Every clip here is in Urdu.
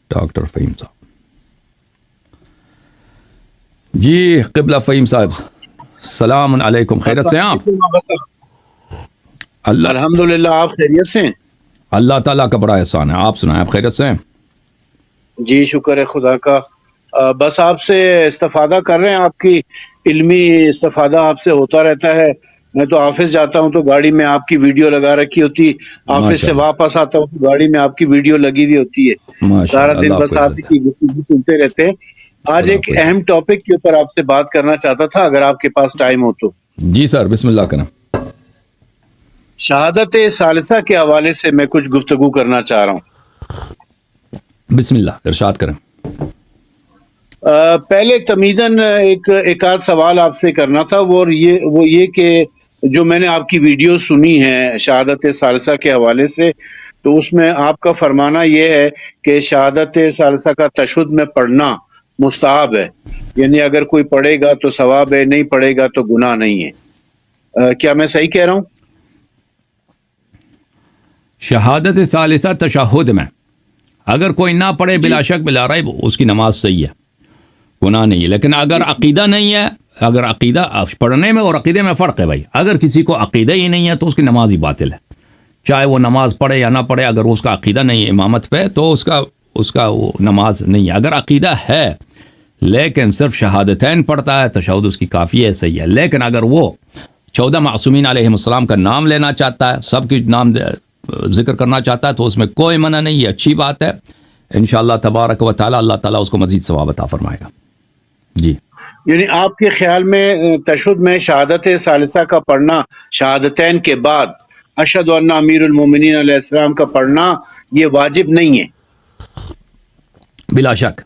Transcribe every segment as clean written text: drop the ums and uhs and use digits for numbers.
ڈاکٹر فہیم صاحب. جی قبلہ فہیم صاحب السلام علیکم، خیرت سے ہیں آپ؟ الحمدللہ، آپ خیریت سے ہیں؟ اللہ تعالیٰ کا بڑا احسان ہے. آپ سنائیں، آپ خیرت سے ہیں؟ جی شکر ہے خدا کا. بس آپ سے استفادہ کر رہے ہیں، آپ کی علمی استفادہ آپ سے ہوتا رہتا ہے. میں تو آفس جاتا ہوں تو گاڑی میں آپ کی ویڈیو لگا رکی ہوتی، آفس سے واپس آتا ہوں تو گاڑی میں آپ کی ویڈیو لگی ہوئی ہوتی ہے. سارا دن بس آپ کی گفتگو سنتے رہتے ہیں. آج ایک اہم ٹاپک کے اوپر آپ سے بات کرنا چاہتا تھا، اگر آپ کے پاس ٹائم ہو تو. جی سر، بسم اللہ کریں. شہادت ثالثہ کے حوالے سے میں کچھ گفتگو کرنا چاہ رہا ہوں. بسم اللہ، ارشاد کریں. پہلے تمیزن ایک آدھ سوال آپ سے کرنا تھا، وہ یہ کہ جو میں نے آپ کی ویڈیو سنی ہے شہادت ثالثہ کے حوالے سے، تو اس میں آپ کا فرمانا یہ ہے کہ شہادت ثالثہ کا تشہد میں پڑھنا مستحب ہے، یعنی اگر کوئی پڑھے گا تو ثواب ہے، نہیں پڑھے گا تو گناہ نہیں ہے. کیا میں صحیح کہہ رہا ہوں؟ شہادت ثالثہ تشہد میں اگر کوئی نہ پڑھے بلا شک بلا ریب اس کی نماز صحیح ہے، گناہ نہیں ہے. لیکن اگر عقیدہ نہیں ہے، اگر عقیدہ پڑھنے میں اور عقیدے میں فرق ہے بھائی. اگر کسی کو عقیدہ ہی نہیں ہے تو اس کی نماز ہی باطل ہے، چاہے وہ نماز پڑھے یا نہ پڑھے. اگر اس کا عقیدہ نہیں ہے امامت پہ تو اس کا وہ نماز نہیں ہے. اگر عقیدہ ہے لیکن صرف شہادتین پڑھتا ہے، تشہد اس کی کافی ہے، صحیح ہے. لیکن اگر وہ 14 معصومین علیہم السلام کا نام لینا چاہتا ہے، سب کی نام ذکر کرنا چاہتا ہے، تو اس میں کوئی منع نہیں ہے، اچھی بات ہے. انشاءاللہ تبارک و تعالی اللہ تعالیٰ اس کو مزید ثواب عطا فرمائے گا. جی، یعنی آپ کے خیال میں تشہد میں شہادت ثالثہ کا پڑھنا شہادتین کے بعد اشہد ان امیر المومنین علیہ السلام کا پڑھنا یہ واجب نہیں ہے؟ بلا شک.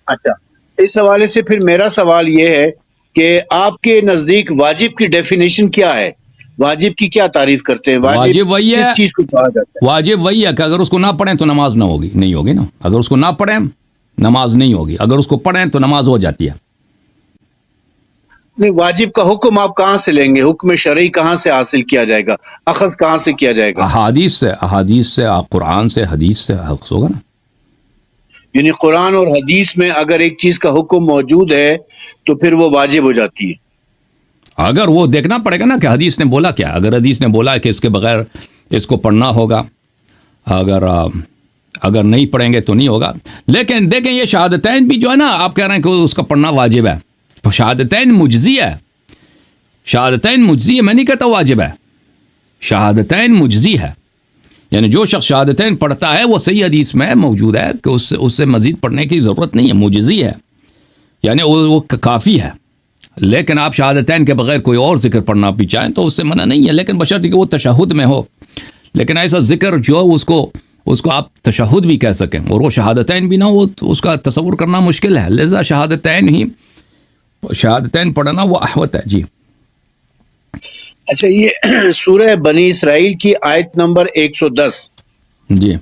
اچھا، اس حوالے سے پھر میرا سوال یہ ہے کہ آپ کے نزدیک واجب کی ڈیفینیشن کیا ہے؟ واجب کی کیا تعریف کرتے ہیں؟ واجب وہی ہے، کس چیز کو کہا جاتا ہے؟ واجب وہی ہے کہ اگر اس کو نہ پڑھیں تو نماز نہیں ہوگی نا. اگر اس کو نہ پڑھیں نماز نہیں ہوگی، اگر اس کو پڑھیں تو نماز ہو جاتی ہے. نہیں، واجب کا حکم آپ کہاں سے لیں گے؟ حکم شرعی کہاں سے حاصل کیا جائے گا؟ اخذ کہاں سے کیا جائے گا؟ احادیث سے قرآن سے حدیث سے اخذ ہوگا نا. یعنی قرآن اور حدیث میں اگر ایک چیز کا حکم موجود ہے تو پھر وہ واجب ہو جاتی ہے. اگر وہ دیکھنا پڑے گا نا کہ حدیث نے بولا کیا. اگر حدیث نے بولا کہ اس کے بغیر اس کو پڑھنا ہوگا، اگر نہیں پڑھیں گے تو نہیں ہوگا. لیکن دیکھیں یہ شہادتین بھی جو ہے نا، آپ کہہ رہے ہیں کہ اس کا پڑھنا واجب ہے. شہادتین مجزی ہے، شہادتین مجزی ہے، میں نہیں کہتا واجب ہے. شہادتین مجزی ہے، یعنی جو شخص شہادتین پڑھتا ہے وہ صحیح حدیث میں موجود ہے کہ اس سے مزید پڑھنے کی ضرورت نہیں ہے، مجزی ہے، یعنی وہ کافی ہے. لیکن آپ شہادتین کے بغیر کوئی اور ذکر پڑھنا بھی چاہیں تو اس سے منع نہیں ہے، لیکن بشرط کہ وہ تشہد میں ہو. لیکن ایسا ذکر جو اس کو آپ تشہد بھی کہہ سکیں اور وہ شہادتین بھی نہ ہو تو اس کا تصور کرنا مشکل ہے. لہذا شہادتین پڑھنا وہ احوط ہے. جی اچھا، یہ سورہ بنی اسرائیل کی آیت نمبر 110 جی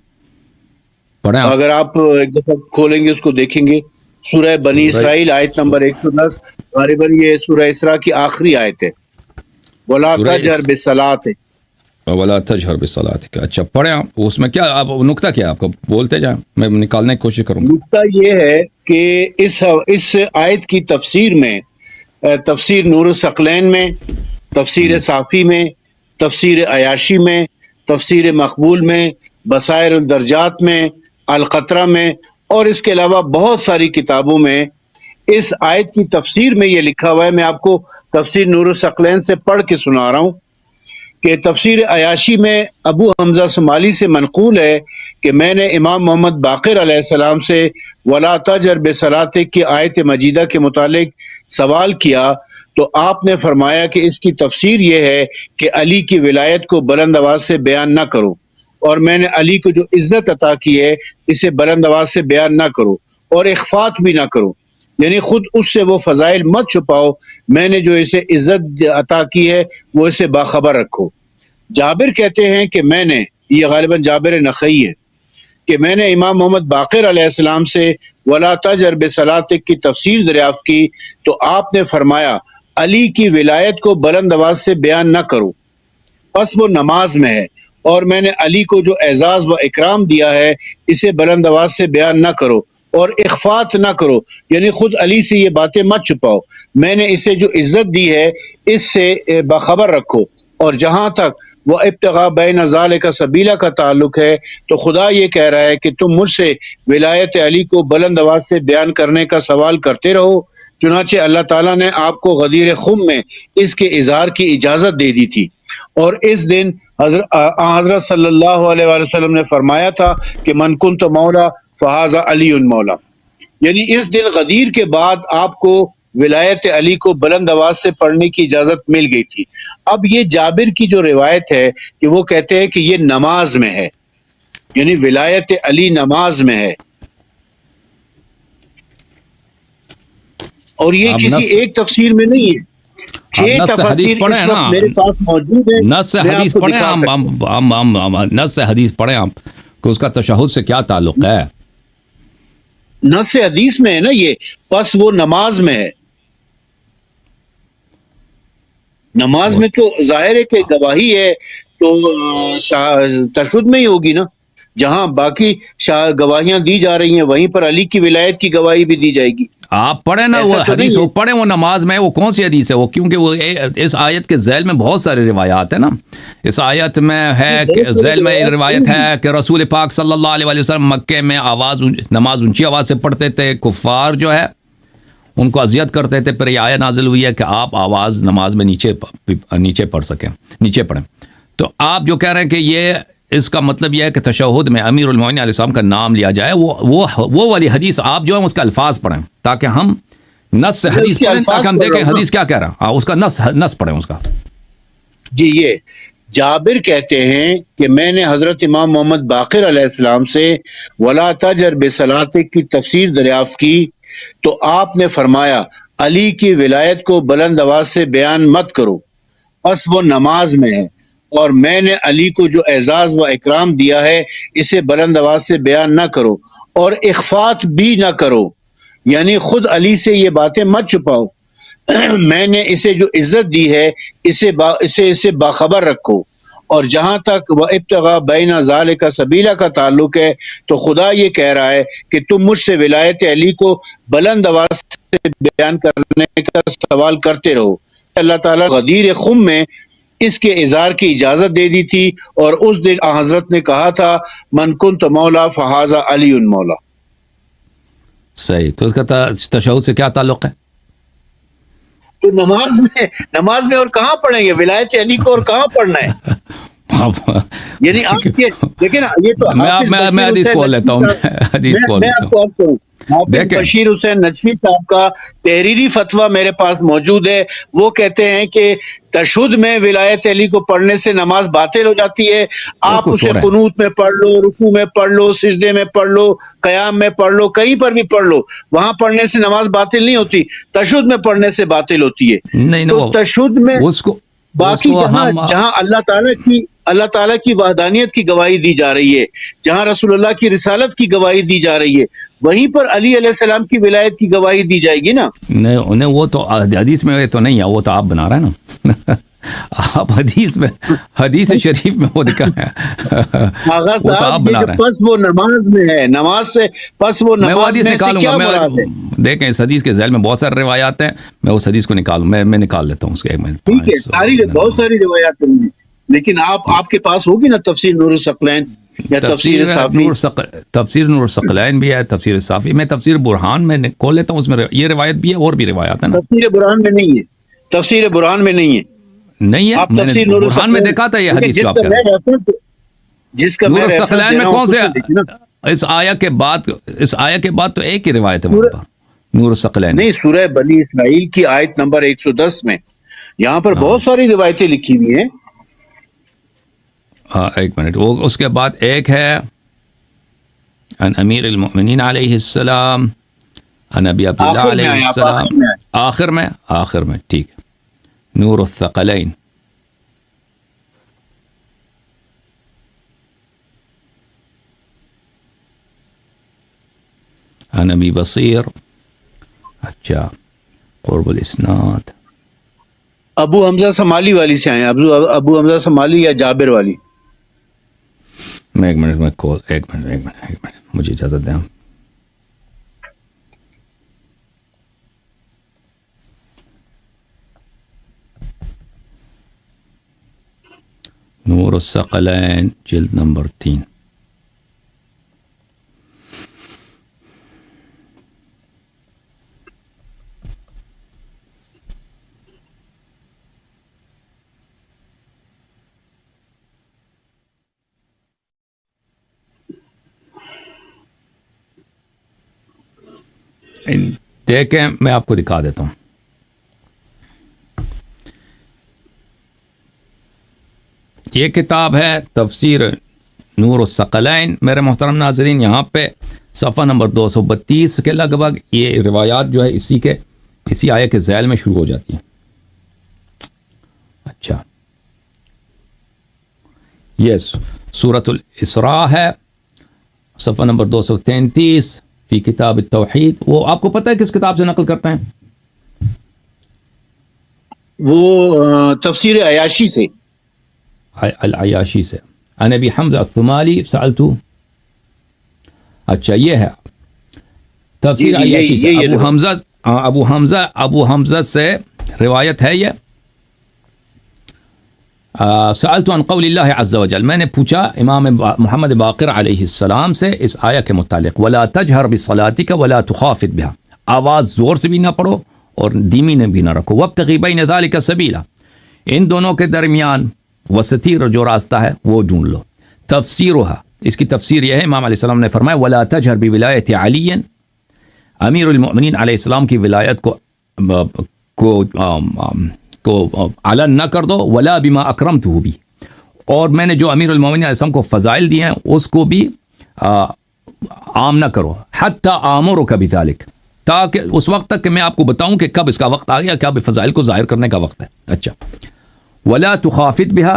پڑھیں. اگر آپ ایک دفعہ کھولیں گے اس کو دیکھیں گے، سورہ بنی اسرائیل آیت نمبر 110، غالباً یہ سورہ اسراء کی آخری آیت ہے. وَلَا تَجْهَرْ بِالصَّلَاةِ وَلَا تَجْهَرْ بِالصَّلَاةِ. اچھا پڑھیں آپ، اس میں کیا آپ نقطہ کیا آپ کو بولتے جائیں، میں نکالنے کی کوشش کروں گا. نقطہ یہ ہے کہ اس آیت کی تفسیر میں، تفسیر نور الثقلین میں، تفسیر صافی میں، تفسیر عیاشی میں، تفسیر مقبول میں، بصائر الدرجات میں، القطرہ میں، اور اس کے علاوہ بہت ساری کتابوں میں اس آیت کی تفسیر میں یہ لکھا ہوا ہے. میں آپ کو تفسیر نور الثقلین سے پڑھ کے سنا رہا ہوں کہ تفسیر عیاشی میں ابو حمزہ صومالی سے منقول ہے کہ میں نے امام محمد باقر علیہ السلام سے وَلَا تَجْهَرْ بِالصَّلَاةِ کی آیت مجیدہ کے متعلق سوال کیا تو آپ نے فرمایا کہ اس کی تفسیر یہ ہے کہ علی کی ولایت کو بلند آواز سے بیان نہ کرو، اور میں نے علی کو جو عزت عطا کی ہے اسے بلند آواز سے بیان نہ کرو اور اخفات بھی نہ کرو، یعنی خود اس سے وہ فضائل مت چھپاؤ، میں نے جو اسے عزت عطا کی ہے وہ اسے باخبر رکھو. جابر کہتے ہیں کہ میں نے، یہ غالباً جابر نخعی ہے، کہ میں نے امام محمد باقر علیہ السلام سے وَلَا تَجْهَرْ بِالصَّلَاةِ کی تفسیر دریافت کی تو آپ نے فرمایا علی کی ولایت کو بلند آواز سے بیان نہ کرو، پس وہ نماز میں ہے اور میں نے علی کو جو اعزاز و اکرام دیا ہے اسے بلند آواز سے بیان نہ کرو اور اخفات نہ کرو، یعنی خود علی سے یہ باتیں مت چھپاؤ، میں نے اسے جو عزت دی ہے اس سے باخبر رکھو، اور جہاں تک وہ ابتغاء بین ذالک سبیلا کا تعلق ہے تو خدا یہ کہہ رہا ہے کہ تم مجھ سے ولایت علی کو بلند آواز سے بیان کرنے کا سوال کرتے رہو، چنانچہ اللہ تعالیٰ نے آپ کو غدیر خم میں اس کے اظہار کی اجازت دے دی تھی، اور اس دن حضرت صلی اللہ علیہ وآلہ وسلم نے فرمایا تھا کہ من کنت مولا فہذا علی مولا، یعنی اس دن غدیر کے بعد آپ کو ولایت علی کو بلند آواز سے پڑھنے کی اجازت مل گئی تھی۔ اب یہ جابر کی جو روایت ہے کہ وہ کہتے ہیں کہ یہ نماز میں ہے، یعنی ولایت علی نماز میں ہے، اور یہ اب کسی نص ایک تفسیر میں نہیں ہے، چھ نص تفاسیر حدیث پڑھے اس ہیں وقت نا، میرے پاس موجود ہے، نص میں آپ حدیث کو پڑھیں دکھا سکتا ہوں۔ ہم نص حدیث پڑھیں آپ کہ اس کا تشہد سے کیا تعلق ہے؟ نص حدیث میں ہے نا یہ، پس وہ نماز میں ہے، نماز میں تو ظاہر ہے کہ گواہی ہے تو تشہد میں ہی ہوگی نا، جہاں باقی گواہیاں دی جا رہی ہیں وہیں پر علی کی ولایت کی گواہی بھی دی جائے گی۔ آپ پڑھیں نا وہ ایسا تو حدیث، نہیں وہ ہے۔ پڑھیں وہ نماز میں، وہ کون سی حدیث ہے وہ؟ کیونکہ وہ اس آیت کے ذیل میں بہت سارے روایات ہیں نا، اس آیت میں ہے کہ ذیل میں روایت ہے کہ رسول پاک صلی اللہ علیہ وسلم مکے میں نماز اونچی آواز سے پڑھتے تھے، کفار جو ہے ان کو اذیت کرتے تھے، پھر یہ آیت نازل ہوئی ہے کہ آپ آواز نماز میں نیچے پڑھ سکیں، نیچے پڑھیں۔ تو آپ جو کہہ رہے ہیں کہ یہ اس کا مطلب یہ ہے کہ تشہد میں امیر المومنین علیہ السلام کا نام لیا جائے، وہ والی حدیث آپ جو ہے اس کا الفاظ پڑھیں تاکہ ہم نص سے حدیث پڑھیں، تاکہ ہم دیکھیں حدیث کیا کہہ رہا ہے، اس کا نص پڑھیں اس کا۔ جی، یہ جابر کہتے ہیں کہ میں نے حضرت امام محمد باقر علیہ السلام سے ولا تجر بصلاتک کی تفسیر دریافت کی تو آپ نے فرمایا علی کی ولایت کو بلند آواز سے بیان مت کرو، بس وہ نماز میں ہے، اور میں نے علی کو جو اعزاز و اکرام دیا ہے اسے بلند آواز سے بیان نہ کرو اور اخفات بھی نہ کرو، یعنی خود علی سے یہ باتیں مت چھپاؤ، میں نے اسے جو عزت دی ہے اسے باخبر رکھو، اور جہاں تک وہ ابتغاء بین ذالک سبیلا کا تعلق ہے تو خدا یہ کہہ رہا ہے کہ تم مجھ سے ولایت علی کو بلند آواز سے بیان کرنے کا سوال کرتے رہو، اللہ تعالیٰ غدیر خم میں اس کے اظہار کی اجازت دے دی تھی، اور اس دن حضرت نے کہا تھا من کنت مولا فہذا علی مولا۔ صحیح، تو اس کا تشہد سے کیا تعلق ہے؟ تو نماز میں اور کہاں پڑھیں گے ولایت علی کو، اور کہاں پڑھنا ہے؟ یعنی آپ کے دیکھیں نا، یہ تو میں حدیث کھول لیتا ہوں، حدیث کھول میں لیتا آپ کو ہوں۔ عرض کروں، حافظ بشیر حسین نجفی صاحب کا تحریری فتویٰ میرے پاس موجود ہے، وہ کہتے ہیں کہ تشہد میں ولایت علی کو پڑھنے سے نماز باطل ہو جاتی ہے، آپ اسے قنوت میں پڑھ لو، رکوع میں پڑھ لو، سجدے میں پڑھ لو، قیام میں پڑھ لو، کہیں پر بھی پڑھ لو، وہاں پڑھنے سے نماز باطل نہیں ہوتی، تشہد میں پڑھنے سے باطل ہوتی ہے۔ تو تشہد میں باقی جہاں اللہ تعالیٰ کی وحدانیت کی گواہی دی جا رہی ہے، جہاں رسول اللہ کی رسالت کی گواہی دی جا رہی ہے، وہیں پر علی علیہ السلام کی ولایت کی گواہی دی جائے گی نا۔ نہیں، وہ تو حدیث میں تو نہیں ہے، وہ تو آپ بنا رہے ہیں نا آپ حدیث شریف میں وہ دکھا ہے، وہ تو آپ بنا رہے ہیں۔ پس وہ نماز میں ہے، نماز سے پس وہ نماز میں سے کیا مراد ہے؟ دیکھیں اس حدیث کے ذیل میں بہت سارے روایات ہیں، میں اس حدیث کو میں نکال لیتا ہوں اس کے ایک منٹ۔ ٹھیک ہے، بہت ساری روایات ہیں، لیکن آپ کے پاس ہوگی نا تفسیر نور الثقلین یا تفسیر صافی؟ تفسیر نور الثقلین بھی ہے، تفسیر صافی میں، تفسیر برہان میں کھول لیتا ہوں، اس میں یہ روایت بھی ہے اور بھی روایات ہیں نا۔ تفسیر برہان میں نہیں ہے، تفسیر برہان میں نہیں ہے، نہیں ہے، میں نے برہان میں دیکھا تھا یہ حدیث کا، جس کا نور الثقلین میں کون سے اس آیا کے بعد تو ایک ہی روایت ہے نور الثقلین، نہیں، سورہ بنی اسرائیل کی آیت نمبر 110 میں، یہاں پر بہت ساری روایتیں لکھی ہوئی ہیں۔ ایک منٹ، وہ اس کے بعد ایک ہے ان امیر المؤمنین علیہ السلام، ان ابی عبداللہ علیہ السلام، آخر میں ٹھیک ہے، نور الثقلین۔ ان ابی بصیر، اچھا، قرب الاسناد، ابو حمزہ سمالی والی سے آئے ہیں، ابو حمزہ سمالی یا جابر والی؟ میں ایک منٹ مجھے اجازت دیں. نور الثقلین جلد نمبر 3. دیکھیں میں آپ کو دکھا دیتا ہوں. یہ کتاب ہے تفسیر نور الثقلین. میرے محترم ناظرین، یہاں پہ صفحہ نمبر 232 کے لگ بھگ یہ روایات جو ہے اسی آیت کے ذیل میں شروع ہو جاتی ہیں. اچھا، یس سورۃ الاسراء ہے، صفحہ نمبر 233 فی کتاب التوحید. وہ آپ کو پتہ ہے کس کتاب سے نقل کرتے ہیں؟ وہ تفسیر عیاشی سے، العیاشی سے. عن ابی حمزہ الثمالی سألتو. اچھا، یہ ہے تفسیر عیاشی سے. ابو حمزہ سے روایت ہے یہ. سألت عن قول اللہ عز وجل، میں نے پوچھا امام محمد باقر علیہ السلام سے اس آیت کے متعلق. ولا تجہر بصلاتک ولا تخافت بها، آواز زور سے بھی نہ پڑھو اور دھیمی نے بھی نہ رکھو. وابتغ بین ذلک سبیلا، ان دونوں کے درمیان وسطی جو راستہ ہے وہ ڈھونڈ لو. تفسیرها، اس کی تفسیر یہ ہے، امام علیہ السلام نے فرمایا ولا تجہر بولایت علی، امیر المؤمنین علیہ السلام کی ولایت کو علن نہ کر دو. ولا بما اکرمتہ بھی، اور میں نے جو امیر المومنین علیہ السلام کو فضائل دیے ہیں اس کو بھی عام نہ کرو. حتی آمرک بذلک، تاکہ اس وقت تک کہ میں آپ کو بتاؤں کہ کب اس کا وقت آ گیا، کب فضائل کو ظاہر کرنے کا وقت ہے. اچھا، ولا تخافت بها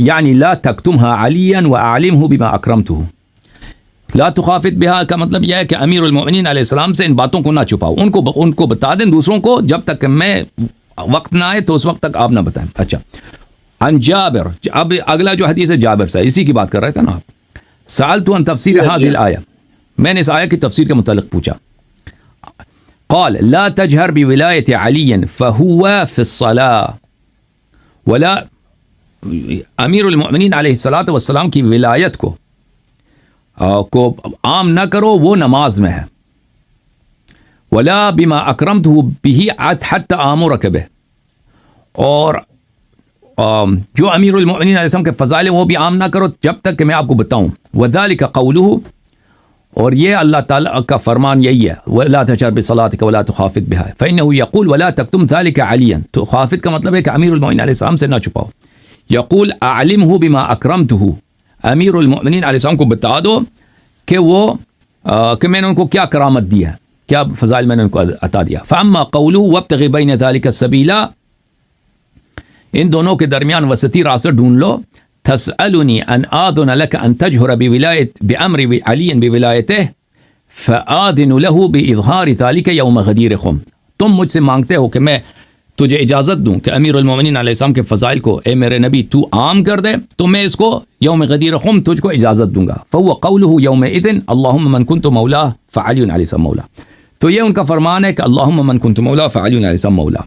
یعنی لا تکتمها علیا واعلمہ بما اکرمتہ. لا تخافت بها کا مطلب یہ ہے کہ امیر المؤمنین علیہ السلام سے ان باتوں کو نہ چھپاؤ، ان کو بتا دیں دوسروں کو، جب تک کہ میں وقت نہ آئے تو اس وقت تک آپ نہ بتائیں. اچھا، عن جابر، اب اگلا جو حدیث ہے جابر سے، اسی کی بات کر رہے تھے نا آپ. سألت عن تفسیر هذه الآیہ، میں نے اس آیہ کی تفسیر کے متعلق پوچھا. قال لا تجہر بولایت علی فهو فی الصلاة، ولا امیر المؤمنین علیہ الصلاۃ والسلام کی ولایت کو عام نہ کرو، وہ نماز میں ہے. ولا بما اکرمتہ بہ حتی آمرک بہ، اور جو امیر المؤمنین علیہ السلام کے فضائل ہیں وہ بھی عام نہ کرو جب تک کہ میں آپ کو بتاؤں. وذالک قولہ، اور یہ اللہ تعالیٰ کا فرمان یہی ہے. ولا تجہر بصلاتک ولا تخافت بہا فانہ یقول ولا تکتم ذلک علیا. تو خافت کا مطلب ہے کہ امیر المؤمنین علیہ السلام سے نہ چھپاؤ. یقول اعلمہ بما اکرمتہ، امیر المؤمنین علیہ السلام کو بتا دو کہ کہ میں نے ان کو کیا کرامت دی ہے، کیا فضائل میں نے ان کو عطا دیا. فاما قولہ وابتغ بین ذلک سبیلا، ان دونوں کے درمیان وسطی راستہ ڈھونڈ لو. تسألنی ان آذن لک ان تجہر بامر علی بولایتہ فآذن له باظہار ذلک یوم غدیر خم. تم مجھ سے مانگتے ہو کہ میں تجھے اجازت دوں کہ امیر المومنین علیہ السلام کے فضائل کو اے میرے نبی تو عام کر دے، تو میں اس کو یوم غدیر خم تجھ کو اجازت دوں گا. فهو قوله یومئذ اللہم من کنت مولا فعلی علیہ السلام مولا. تو یہ ان کا فرمان ہے کہ اللہم من کنت مولا فعلی علیہ السلام مولا.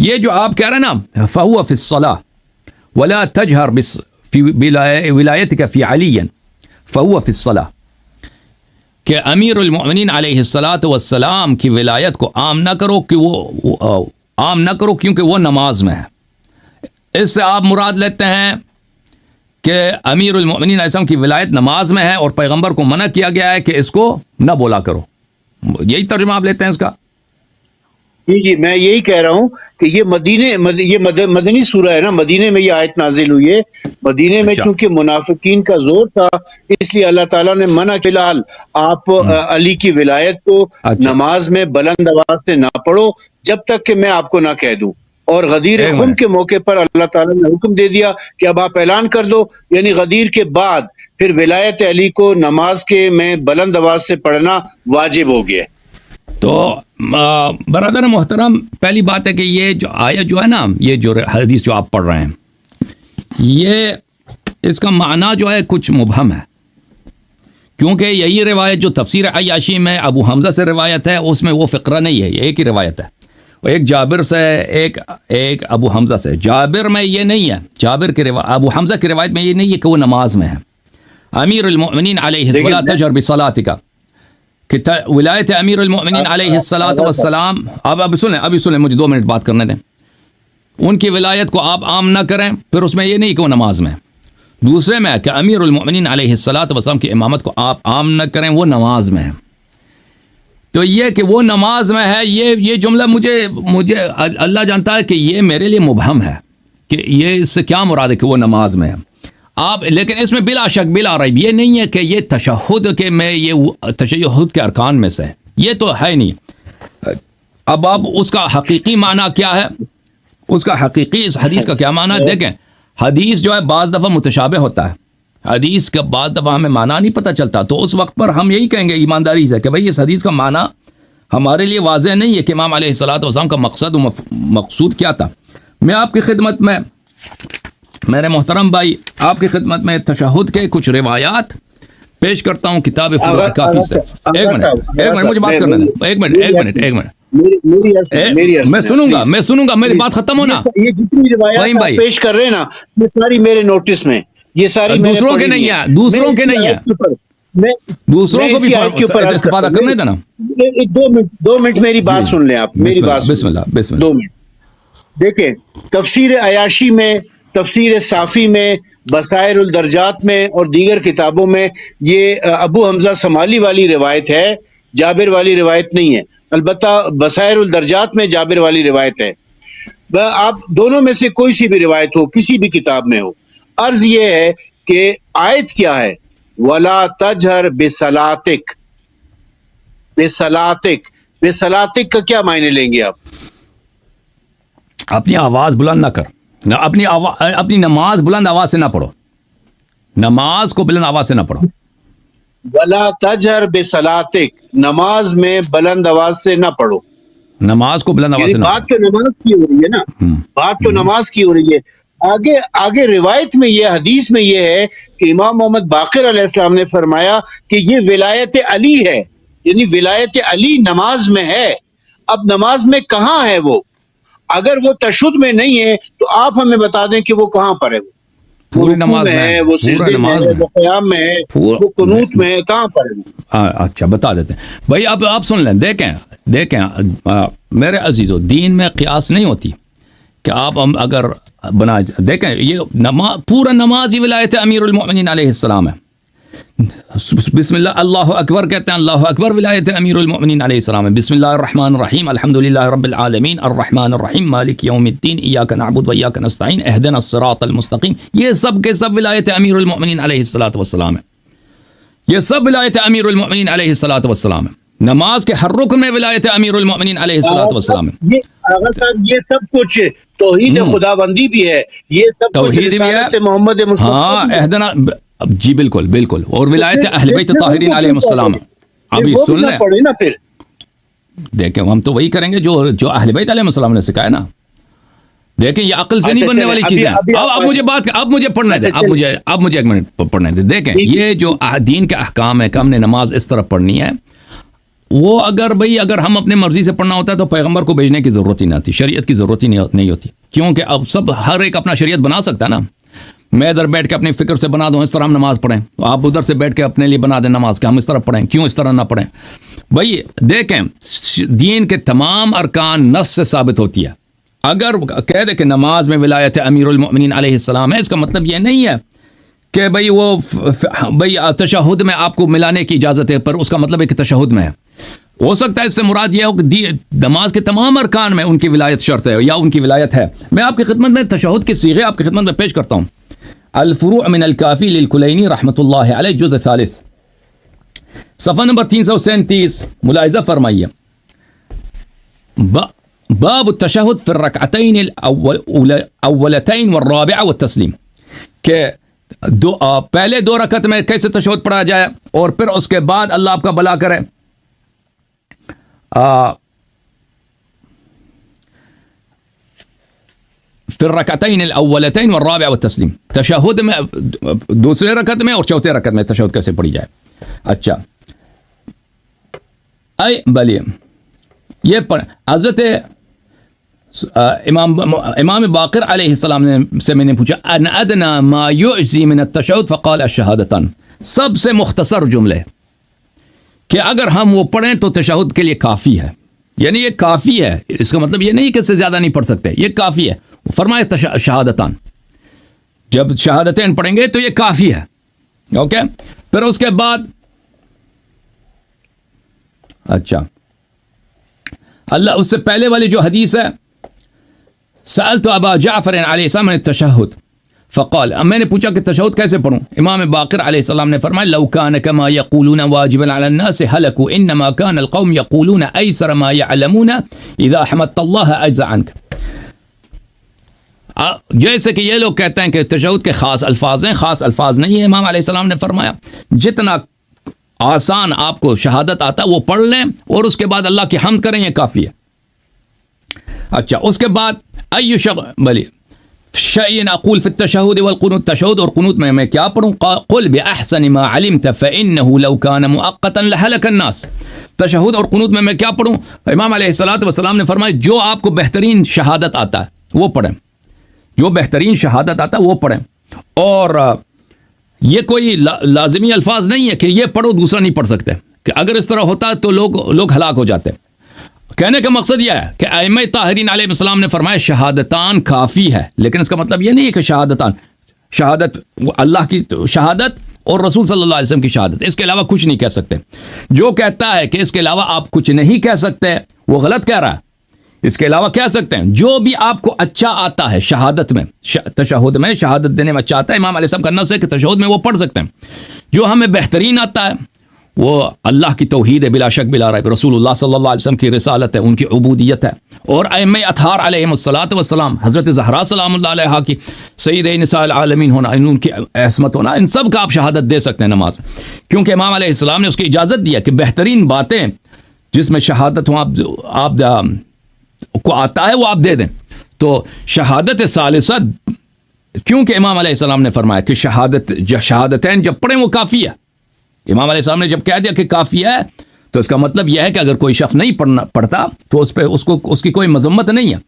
یہ جو آپ کہہ رہے ہیں نا فهو فی الصلاة ولا تجہر فی ولایتک فی علی فهو فی الصلاة، کہ امیر المؤمنین علیہ الصلاۃ والسلام کی ولایت کو عام نہ کرو، کہ وہ عام نہ کرو کیونکہ وہ نماز میں ہے. اس سے آپ مراد لیتے ہیں کہ امیر المؤمنین علیہ السلام کی ولایت نماز میں ہے اور پیغمبر کو منع کیا گیا ہے کہ اس کو نہ بولا کرو. یہی ترجمہ آپ لیتے ہیں اس کا؟ جی میں یہی کہہ رہا ہوں کہ یہ مدنی سورہ ہے نا، مدینے میں یہ آیت نازل ہوئی ہے. مدینے میں چونکہ منافقین کا زور تھا اس لیے اللہ تعالیٰ نے منع، فی الحال آپ علی کی ولایت کو نماز میں بلند آواز سے نہ پڑھو جب تک کہ میں آپ کو نہ کہہ دوں. اور غدیر خم کے موقع پر اللہ تعالیٰ نے حکم دے دیا کہ اب آپ اعلان کر دو، یعنی غدیر کے بعد پھر ولایت علی کو نماز کے میں بلند آواز سے پڑھنا واجب ہو گیا. تو برادر محترم، پہلی بات ہے کہ یہ جو آیت جو ہے نا، یہ جو حدیث جو آپ پڑھ رہے ہیں، یہ اس کا معنی جو ہے کچھ مبہم ہے، کیونکہ یہی روایت جو تفسیر عیاشی میں ابو حمزہ سے روایت ہے اس میں وہ فقرہ نہیں ہے، یہ ایک ہی روایت ہے، ایک جابر سے ایک ابو حمزہ سے۔ جابر میں یہ نہیں ہے، جابر کی روایت، ابو حمزہ کی روایت میں یہ نہیں ہے کہ وہ نماز میں ہے۔ امیر المؤمنین علیہ ولا تجہر بصلاتک، کہ ولایت امیر المؤمنین علیہ الصلاۃ والسلام، اب سنیں مجھے 2 منٹ بات کرنے دیں۔ ان کی ولایت کو آپ عام نہ کریں، پھر اس میں یہ نہیں کہ وہ نماز میں ہے۔ دوسرے میں کہ امیر المؤمنین علیہ الصلاۃ والسلام کی امامت کو آپ عام نہ کریں، وہ نماز میں ہے۔ تو یہ کہ وہ نماز میں ہے، یہ جملہ مجھے اللہ جانتا ہے کہ یہ میرے لیے مبہم ہے کہ یہ اس سے کیا مراد ہے کہ وہ نماز میں ہے۔ آپ لیکن اس میں بلا شک بلا ریب یہ نہیں ہے کہ یہ تشہد کے میں، یہ تشہد کے ارکان میں سے ہے، یہ تو ہے نہیں۔ اب اس کا حقیقی معنی کیا ہے، اس کا حقیقی اس حدیث کا کیا معنی ہے؟ دیکھیں حدیث جو ہے بعض دفعہ متشابہ ہوتا ہے، حدیث کا بعض دفعہ ہمیں معنی نہیں پتہ چلتا، تو اس وقت پر ہم یہی کہیں گے ایمانداری سے کہ بھئی اس حدیث کا معنی ہمارے لیے واضح نہیں ہے کہ امام علیہ الصلوۃ والسلام کا مقصد و مقصود کیا تھا۔ میں آپ کی خدمت میں، میرے محترم بھائی، آپ کی خدمت میں تشہد کے کچھ روایات پیش کرتا ہوں کتاب فروع کافی سے۔ ایک منٹ مجھے بات کرنے دیں، ایک منٹ میں سنوں گا میری بات ختم ہونا۔ یہ جتنی روایات پیش کر رہے ہیں نا، یہ ساری میرے نوٹس میں، یہ ساری دوسروں کے نہیں ہے، دوسروں کو بھی استفادہ کرنے دینا۔ 2 منٹ میری بات سن لیں آپ، میری بات بسم اللہ 2 منٹ دیکھیں۔ تفسیر عیاشی میں، تفسیر صافی میں، بصائر الدرجات میں اور دیگر کتابوں میں یہ ابو حمزہ سمالی والی روایت ہے، جابر والی روایت نہیں ہے۔ البتہ بصائر الدرجات میں جابر والی روایت ہے۔ آپ دونوں میں سے کوئی سی بھی روایت ہو، کسی بھی کتاب میں ہو، عرض یہ ہے کہ آیت کیا ہے؟ وَلَا تَجْهَرْ بِصَلَاتِكَ، بِصَلَاتِكَ کا کیا معنی لیں گے آپ؟ اپنی آواز بلند نہ کر، اپنی نماز بلند آواز سے نہ پڑھو، نماز کو بلند آواز سے نہ پڑھو۔ وَلَا تَجْهَرْ بِصَلَاتِكَ، نماز میں بلند آواز سے نہ پڑھو، نماز کو بلند آواز سے نہ پڑھو۔ بات تو نماز کی ہو رہی ہے نا، بات تو نماز کی ہو رہی ہے۔ آگے روایت میں یہ، حدیث میں یہ ہے کہ امام محمد باقر علیہ السلام نے فرمایا کہ یہ ولایت علی ہے، یعنی ولایت علی نماز میں ہے۔ اب نماز میں کہاں ہے وہ؟ اگر وہ تشہد میں نہیں ہے تو آپ ہمیں بتا دیں کہ وہ کہاں پر ہے، پوری نماز میں ہے، وہ سجدے میں ہے، وہ قیام میں ہے، وہ قنوت میں ہے، کہاں پر ہے؟ اچھا بتا دیتے ہیں بھائی، اب آپ سن لیں۔ دیکھیں میرے عزیزو، دین میں قیاس نہیں ہوتی کہ آپ ہم اگر بنا، دیکھیں یہ پورا نماز ہی ولایت امیر المؤمنین علیہ السلام ہے۔ بسم اللہ اللہ اکبر کہتے ہیں، اللہ اکبر ولایت امیر المؤمنین علیہ السلام ہے۔ بسم اللہ الرحمن الرحیم، الحمدللہ رب العالمین الرحمن الرحیم مالک یوم الدین ایاک نعبد و ایاک نستعین اہدنا الصراط المستقیم، یہ سب کے سب ولایت امیر المؤمنین علیہ الصلوۃ والسلام ہے، یہ سب ولایت امیر المؤمنین علیہ الصلوۃ والسلام ہے۔ نماز کے ہر رکن میں ولایت امیر المؤمنین علیہ الصلوۃ والسلام ہے۔ یہ سب کچھ توحید خداوندی بھی ہے، یہ سب توحید بھی ہے، محمد مصطفیٰ، ہاں اہدنا، جی بالکل، اور ولایت اہل بیت الطاہرین علیہ السلام۔ ابھی سن لیں پڑھے نا، پھر دیکھیں ہم تو وہی کریں گے جو اہل بیت علیہ السلام نے سکھایا نا۔ دیکھیں یہ عقل سے نہیں بننے والی چیزیں۔ اب مجھے پڑھنے دیں، اب مجھے 1 منٹ پڑھنے دیں۔ دیکھیں یہ جو دین کے احکام ہے کہ ہم نے نماز اس طرح پڑھنی ہے، وہ اگر ہم اپنے مرضی سے پڑھنا ہوتا ہے تو پیغمبر کو بھیجنے کی ضرورت ہی نہ تھی، شریعت کی ضرورت ہی نہیں ہوتی، کیونکہ اب ہر ایک اپنا شریعت بنا سکتا ہے نا۔ میں ادھر بیٹھ کے اپنی فکر سے بنا دوں اس طرح ہم نماز پڑھیں، تو آپ ادھر سے بیٹھ کے اپنے لیے بنا دیں نماز کہ ہم اس طرح پڑھیں، کیوں اس طرح نہ پڑھیں؟ بھائی دیکھیں دین کے تمام ارکان نص سے ثابت ہوتی ہے۔ اگر کہہ دے کہ نماز میں ولایت امیر المؤمنین علیہ السلام ہے، اس کا مطلب یہ نہیں ہے کہ بھئی تشہد میں آپ کو ملانے کی اجازت ہے، پر اس کا مطلب ہے کہ تشہد میں ہے۔ ہو سکتا ہے اس سے مراد یہ ہو کہ نماز کے تمام ارکان میں ان کی ولایت شرط ہے یا ان کی ولایت ہے۔ میں آپ کی خدمت میں تشہد کے صیغے آپ کی خدمت میں پیش کرتا ہوں۔ الفروع من الکافی للکلینی رحمۃ اللہ علیہ، جزء ثالث، صفحہ نمبر 337، ملاحظہ فرمائیے۔ باب التشہد فی الرکعتین الاولتین والرابعہ والتسلیم، کہ پہلے 2 رکعت میں کیسے تشہد پڑھا جائے اور پھر اس کے بعد اللہ آپ کا بھلا کرے۔ فی الرکعتین الاولتین والرابع والتسلیم، تشہد میں دوسرے رکعت میں اور چوتھے رکعت میں تشہد کیسے پڑھی جائے. اچھا بلیے یہ حضرت امام باقر علیہ السلام سے میں نے پوچھا ان ادنا ما یعزی من التشہد فقال الشہادتان، سب سے مختصر جملے کہ اگر ہم وہ پڑھیں تو تشہد کے لیے کافی ہے، یعنی یہ کافی ہے، اس کا مطلب یہ نہیں کہ اس سے زیادہ نہیں پڑھ سکتے، یہ کافی ہے. فرمائے شہادتان، جب شہادتین پڑھیں گے تو یہ کافی ہے. اوکے، پھر اس کے بعد اچھا اللہ اس سے پہلے والی جو حدیث ہے سألت ابا جعفر علیہ السلام عن التشہد فقال، میں نے پوچھا کہ تشہد کیسے پڑھوں. امام باقر علیہ السلام نے فرمایا لو كان كما يقولون واجبا على الناس هلكوا انما كان القوم يقولون ايسر ما يعلمون اذا حمدت الله اجزا عنك. جیسے کہ یہ لوگ کہتے ہیں کہ تشہد کے خاص الفاظ ہیں، خاص الفاظ نہیں ہے. امام علیہ السلام نے فرمایا جتنا آسان آپ کو شہادت آتا وہ پڑھ لیں اور اس کے بعد اللہ کی حمد کریں، یہ کافی ہے. اچھا اس کے بعد بلی شیئن اقول فی التشہد والقنوت، تشہد اور قنوت میں کیا پڑھوں؟ قل باحسن ما علمت فانه لو كان مؤقتا لهلك الناس. تشہد اور قنوت میں کیا پڑھوں؟ امام علیہ الصلوۃ والسلام نے فرمایا جو آپ کو بہترین شہادت آتا ہے وہ پڑھیں، جو بہترین شہادت آتا ہے وہ پڑھیں. اور یہ کوئی لازمی الفاظ نہیں ہے کہ یہ پڑھو دوسرا نہیں پڑھ سکتے، کہ اگر اس طرح ہوتا تو لوگ ہلاک ہو جاتے. کہنے کا مقصد یہ ہے کہ ائمہ طاہرین علیہ السلام نے فرمایا شہادتان کافی ہے، لیکن اس کا مطلب یہ نہیں ہے کہ شہادت اللہ کی شہادت اور رسول صلی اللہ علیہ وسلم کی شہادت، اس کے علاوہ کچھ نہیں کہہ سکتے. جو کہتا ہے کہ اس کے علاوہ آپ کچھ نہیں کہہ سکتے وہ غلط کہہ رہا ہے. اس کے علاوہ کہہ سکتے ہیں جو بھی آپ کو اچھا آتا ہے شہادت میں، تشہد میں شہادت دینے میں اچھا آتا ہے. امام علیہ السلام کا نص ہے کہ تشہد میں وہ پڑھ سکتے ہیں. جو ہمیں بہترین آتا ہے وہ اللہ کی توحید ہے بلا شک بلا ریب، رسول اللہ صلی اللہ علیہ وسلم کی رسالت ہے، ان کی عبودیت ہے، اور ائمہ اطہار علیہم الصلوۃ والسلام، حضرت زہرا سلام اللہ علیہا کی سید نساء العالمین ہونا، ان کی عصمت ہونا، ان سب کا آپ شہادت دے سکتے ہیں نماز میں، کیونکہ امام علیہ السلام نے اس کی اجازت دیا کہ بہترین باتیں جس میں شہادت ہوں آپ کو آتا ہے وہ آپ دے دیں. تو شہادت ثالثہ کیونکہ امام علیہ السلام نے فرمایا کہ شہادتین جب پڑھیں وہ کافی ہے. امام علیہ السلام نے جب کہہ دیا کہ کافی ہے تو اس کا مطلب یہ ہے کہ اگر کوئی شخص نہیں پڑھتا تو اس پہ اس کی کوئی مذمت نہیں ہے،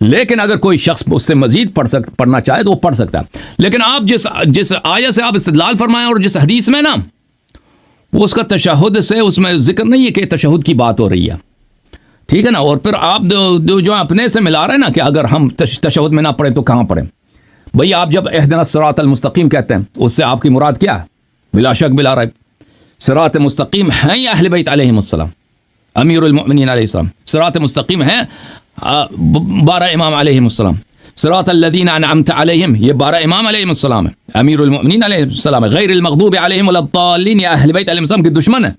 لیکن اگر کوئی شخص اس سے مزید پڑھنا چاہے تو وہ پڑھ سکتا ہے. لیکن آپ جس آیت سے آپ استدلال فرمائیں اور جس حدیث میں نا وہ اس کا تشہد سے اس میں ذکر نہیں ہے کہ تشہد کی بات ہو رہی ہے، ٹھیک ہے نا. اور پھر آپ جو اپنے سے ملا رہے ہیں نا کہ اگر ہم تشہد میں نہ پڑھیں تو کہاں پڑھیں؟ بھئی آپ جب اہدنا الصراط المستقیم کہتے ہیں اس سے آپ کی مراد کیا ہے؟ بلا شک بلا ریب صراط مستقیم ہیں یا اہل بیت علیہم السلام، امیر المؤمنین علیہ السلام. صراط مستقیم ہیں 12 امام علیہم السلام. صراط الذین انعمت علیہم یہ 12 امام علیہم السلام ہے، امیر المؤمنین علیہ السلام ہے. غیر المغضوب علیہم ولا الضالین یا اہل بیت علیہ السلام کے دشمن ہے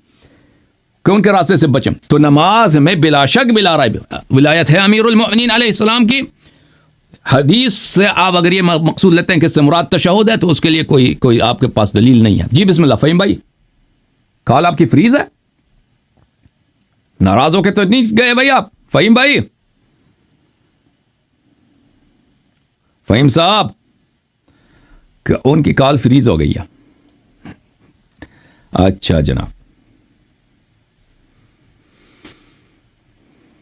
کہ ان کے راستے سے بچیں. تو نماز میں بلا شک بلا ریب ولایت ہے امیر المؤمنین علیہ السلام کی. حدیث سے آپ اگر یہ مقصود لیتے ہیں کہ اس سے مراد تشہد ہے تو اس کے لیے کوئی آپ کے پاس دلیل نہیں ہے. جی بسم اللہ. فہیم بھائی کال آپ کی فریز ہے، ناراض ہو کے تو نہیں گئے بھائی آپ؟ فہیم بھائی، فہیم صاحب ان کی کال فریز ہو گئی ہے. اچھا جناب.